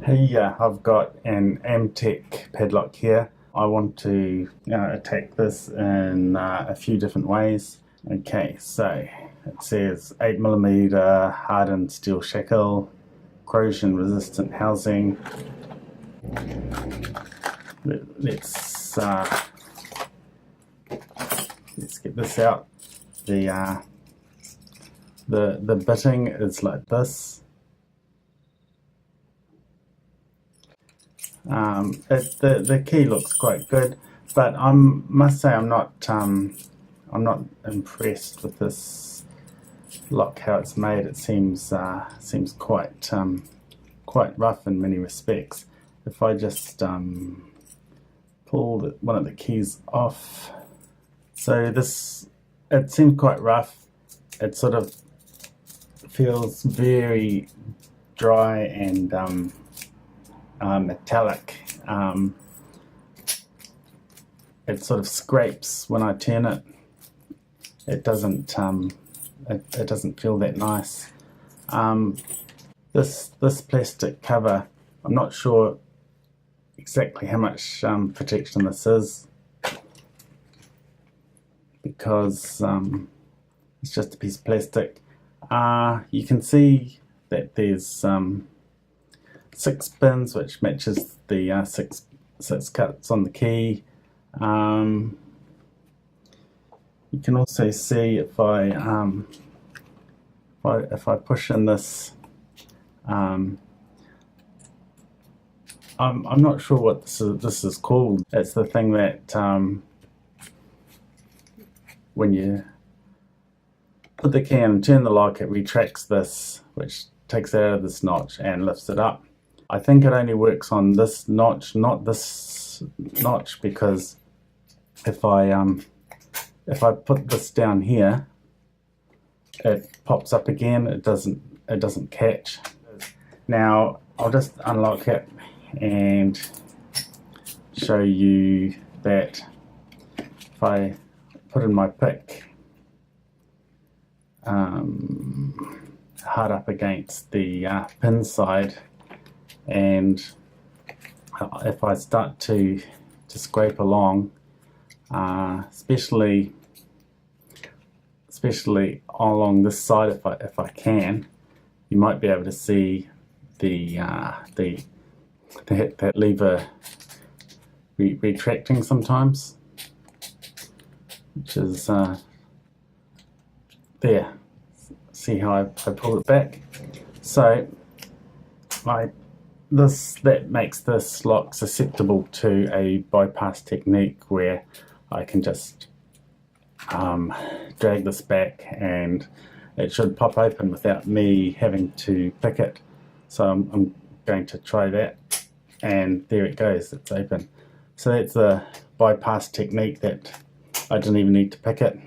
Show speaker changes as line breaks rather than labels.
Hey, I've got an amtech padlock here. I want to attack this in a few different ways. Okay, so it says 8mm hardened steel shackle, corrosion resistant housing. Let's get this out. The bitting is like this. The key looks quite good, but I must say I'm not impressed with this lock, how it's made. It seems quite rough in many respects. If I just pull one of the keys off, so it seems quite rough. It sort of feels very dry and metallic. It sort of scrapes when I turn it. It doesn't feel that nice. This plastic cover, I'm not sure exactly how much protection this is, because it's just a piece of plastic. You can see that there's 6 pins, which matches the six cuts on the key. You can also see if I push in this, I'm not sure what this is called. It's the thing that when you put the key in and turn the lock, it retracts this, which takes it out of this notch and lifts it up. I think it only works on this notch, not this notch, because if I put this down here, it pops up again. It doesn't catch. Now I'll just unlock it and show you that if I put in my pick hard up against the pin side, and if I start to scrape along, especially along this side, if I can, you might be able to see that lever retracting sometimes, which is there. See how I pull it back? So that makes this lock susceptible to a bypass technique, where I can just drag this back and it should pop open without me having to pick it. So I'm going to try that, and there it goes, it's open. So that's the bypass technique, that I didn't even need to pick it.